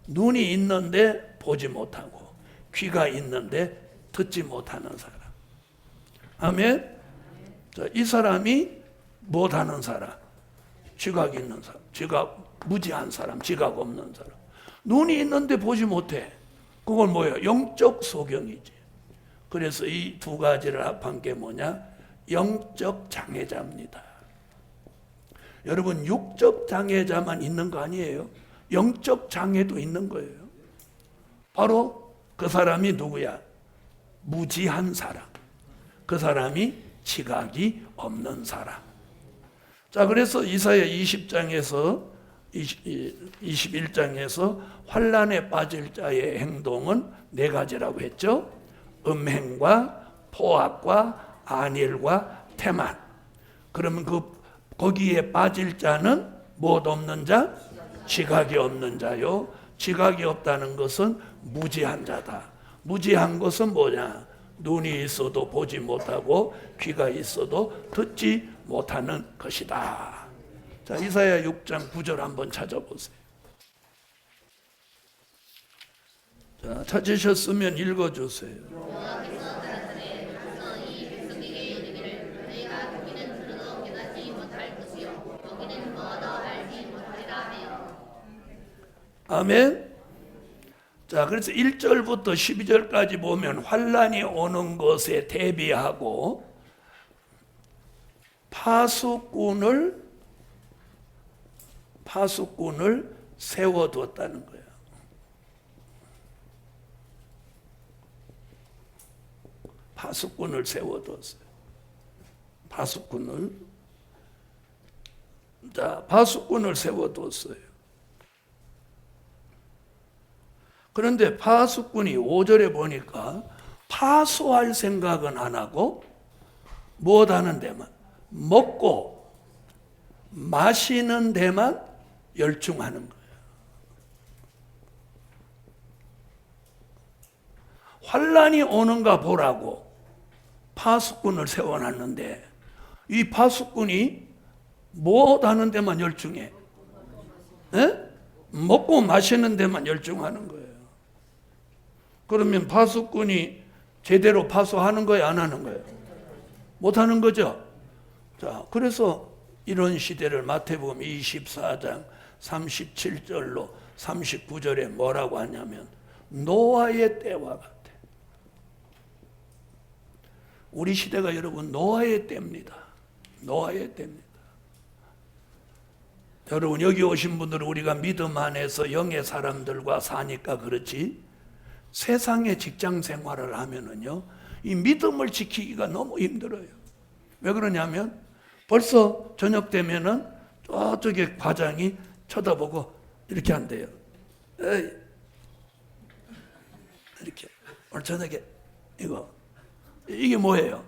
눈이 있는데 보지 못하고 귀가 있는데 듣지 못하는 사람. 아멘. 자, 이 사람이 못하는 사람, 지각 있는 사람, 무지한 사람, 지각 없는 사람. 눈이 있는데 보지 못해. 그건 뭐예요? 영적 소경이지. 그래서 이 두 가지를 합한 게 뭐냐? 영적 장애자입니다. 여러분, 육적 장애자만 있는 거 아니에요? 영적 장애도 있는 거예요. 바로 그 사람이 누구야? 무지한 사람. 그 사람이 지각이 없는 사람. 자, 그래서 이사야 20장에서 21장에서 환난에 빠질 자의 행동은 네 가지라고 했죠. 음행과 포악과 안일과 태만. 그러면 거기에 빠질 자는 못 없는 자? 지각이 없는 자요. 지각이 없다는 것은 무지한 자다. 무지한 것은 뭐냐? 눈이 있어도 보지 못하고 귀가 있어도 듣지 못하는 것이다. 자, 이사야 6장 9절 한번 찾아보세요. 자, 찾으셨으면 읽어주세요. 아멘. 자, 그래서 1절부터 12절까지 보면 환난이 오는 것에 대비하고 파수꾼을 세워두었다는 거예요. 파수꾼을 세워두었어요. 파수꾼을 세워두었어요. 그런데 파수꾼이 5절에 보니까 파수할 생각은 안 하고 무엇 하는 데만, 먹고 마시는 데만 열중하는 거예요. 환난이 오는가 보라고 파수꾼을 세워놨는데 이 파수꾼이 무엇 하는 데만 열중해? 먹고 마시는 데만 열중하는 거예요. 그러면 파수꾼이 제대로 파수하는 거예요, 안 하는 거예요? 못 하는 거죠. 자, 그래서 이런 시대를 마태복음 24장 37절로 39절에 뭐라고 하냐면 노아의 때와 같아. 우리 시대가 여러분 노아의 때입니다. 노아의 때입니다. 여러분, 여기 오신 분들은 우리가 믿음 안에서 영의 사람들과 사니까 그렇지, 세상의 직장 생활을 하면은요, 이 믿음을 지키기가 너무 힘들어요. 왜 그러냐면 벌써 저녁 되면은 저쪽에 과장이 쳐다보고 이렇게 한대요. 에이, 이렇게 오늘 저녁에 이게 뭐예요?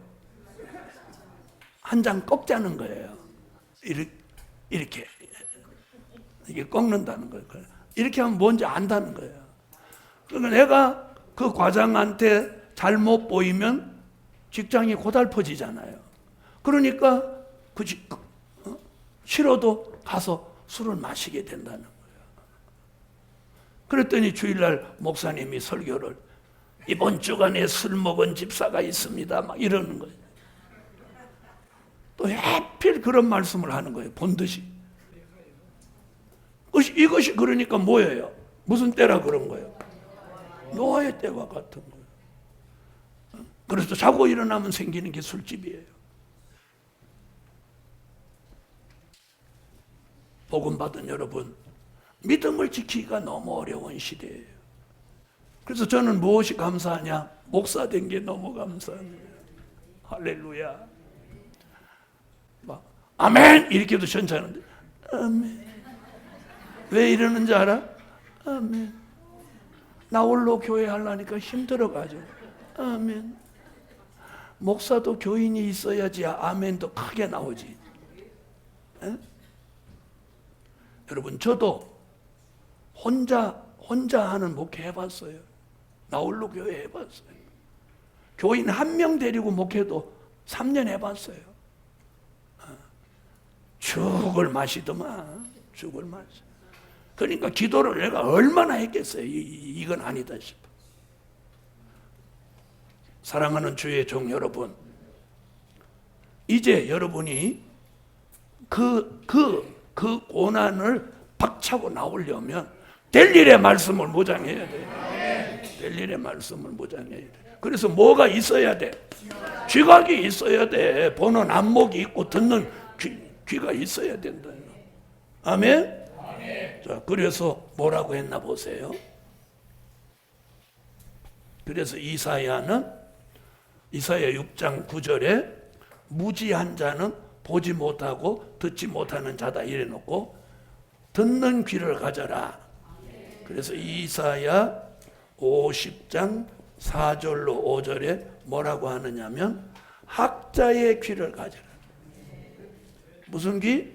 한 장 꺾자는 거예요. 이렇게 이게 꺾는다는 거예요. 이렇게 하면 뭔지 안다는 거예요. 그러니까 내가 그 과장한테 잘못 보이면 직장이 고달퍼지잖아요. 그러니까 싫어도 가서 술을 마시게 된다는 거예요. 그랬더니 주일날 목사님이 설교를 이번 주간에 술 먹은 집사가 있습니다. 막 이러는 거예요. 또 하필 그런 말씀을 하는 거예요. 본듯이. 이것이 그러니까 뭐예요? 무슨 때라 그런 거예요? 노아의 때와 같은 거예요. 그래서 자고 일어나면 생기는 게 술집이에요. 복음 받은 여러분, 믿음을 지키기가 너무 어려운 시대예요. 그래서 저는 무엇이 감사하냐? 목사 된 게 너무 감사합니다. 할렐루야. 막 아멘 이렇게도 괜찮은데 아멘. 왜 이러는지 알아? 아멘. 나 홀로 교회 하려니까 힘들어가지고 아멘. 목사도 교인이 있어야지 아멘도 크게 나오지. 에? 여러분 저도 혼자 하는 목회 해봤어요. 나 홀로 교회 해봤어요. 교인 한 명 데리고 목회도 3년 해봤어요. 죽을 맛이더만. 죽을 맛. 그러니까 기도를 내가 얼마나 했겠어요. 이건 아니다 싶어. 사랑하는 주의 종 여러분, 이제 여러분이 그 고난을 박차고 나오려면 될 일의 말씀을 무장해야 돼. 될 일의 말씀을 무장해야 돼. 그래서 뭐가 있어야 돼? 지각이 있어야 돼. 보는 안목이 있고 듣는 귀가 있어야 된다. 아멘? 자, 그래서 뭐라고 했나 보세요. 그래서 이사야 6장 9절에 무지한 자는 보지 못하고 듣지 못하는 자다 이래 놓고 듣는 귀를 가져라. 그래서 이사야 50장 4절로 5절에 뭐라고 하느냐면 학자의 귀를 가져라. 무슨 귀?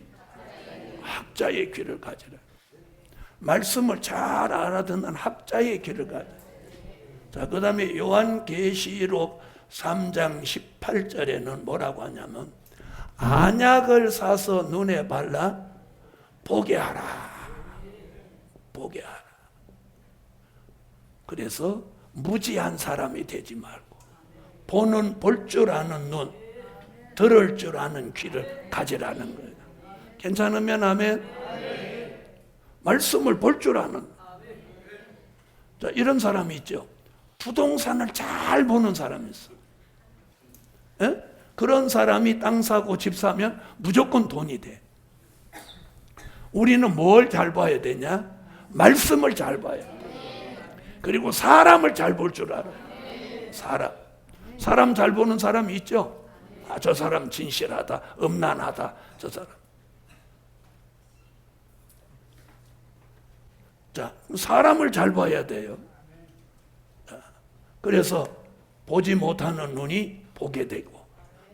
학자의 귀를 가져라. 말씀을 잘 알아듣는 학자의 귀를 가져라. 자, 그 다음에 요한계시록 3장 18절에는 뭐라고 하냐면 안약을 사서 눈에 발라 보게 하라. 보게 하라. 그래서 무지한 사람이 되지 말고 볼 줄 아는 눈, 들을 줄 아는 귀를 가지라는 거예요. 괜찮으면 아멘. 말씀을 볼 줄 아는. 자, 이런 사람이 있죠. 부동산을 잘 보는 사람이 있어. 에? 그런 사람이 땅 사고 집 사면 무조건 돈이 돼. 우리는 뭘 잘 봐야 되냐? 말씀을 잘 봐야 돼. 그리고 사람을 잘 볼 줄 알아. 사람 잘 보는 사람이 있죠. 아, 저 사람 진실하다, 음란하다, 저 사람. 자, 사람을 잘 봐야 돼요. 자, 그래서 보지 못하는 눈이 보게 되고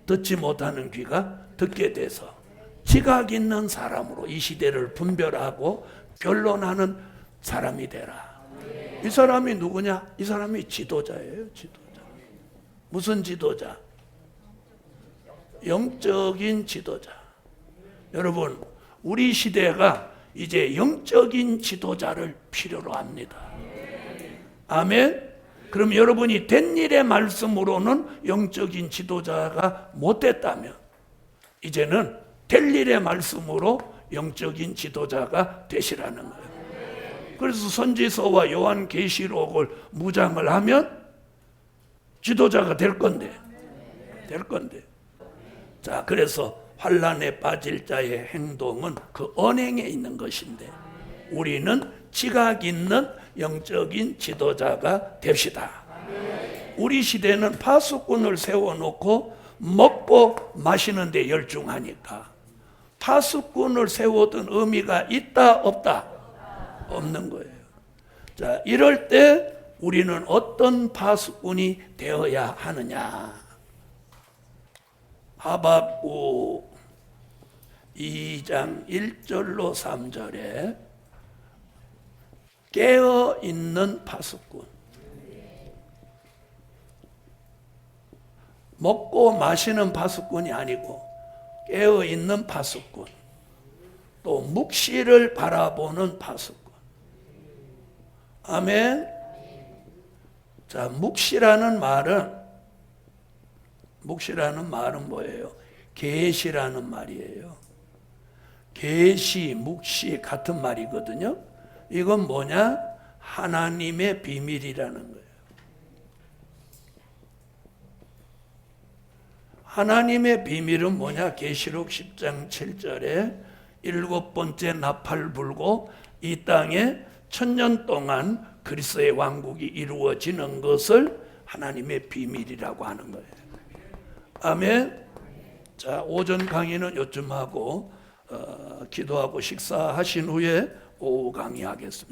듣지 못하는 귀가 듣게 돼서 지각 있는 사람으로 이 시대를 분별하고 변론하는 사람이 되라. 이 사람이 누구냐? 이 사람이 지도자예요. 지도자. 무슨 지도자? 영적인 지도자. 여러분, 우리 시대가 이제 영적인 지도자를 필요로 합니다. 아멘. 그럼 여러분이 된 일의 말씀으로는 영적인 지도자가 못 됐다면 이제는 될 일의 말씀으로 영적인 지도자가 되시라는 거예요. 그래서 선지서와 요한계시록을 무장을 하면 지도자가 될 건데. 자, 그래서 환난에 빠질 자의 행동은 그 언행에 있는 것인데 우리는 지각 있는 영적인 지도자가 됩시다. 우리 시대는 파수꾼을 세워놓고 먹고 마시는 데 열중하니까 파수꾼을 세워둔 의미가 있다 없다? 없는 거예요. 자, 이럴 때 우리는 어떤 파수꾼이 되어야 하느냐? 하박국 2장 1절로 3절에 깨어있는 파수꾼, 먹고 마시는 파수꾼이 아니고 깨어있는 파수꾼, 또 묵시를 바라보는 파수꾼. 아멘. 자, 묵시라는 말은 뭐예요? 계시라는 말이에요. 계시, 묵시 같은 말이거든요. 이건 뭐냐? 하나님의 비밀이라는 거예요. 하나님의 비밀은 뭐냐? 계시록 10장 7절에 7번째 나팔 불고 이 땅에 1000년 동안 그리스도의 왕국이 이루어지는 것을 하나님의 비밀이라고 하는 거예요. 아멘. 자, 오전 강의는 요쯤 하고 기도하고 식사하신 후에 오후 강의하겠습니다.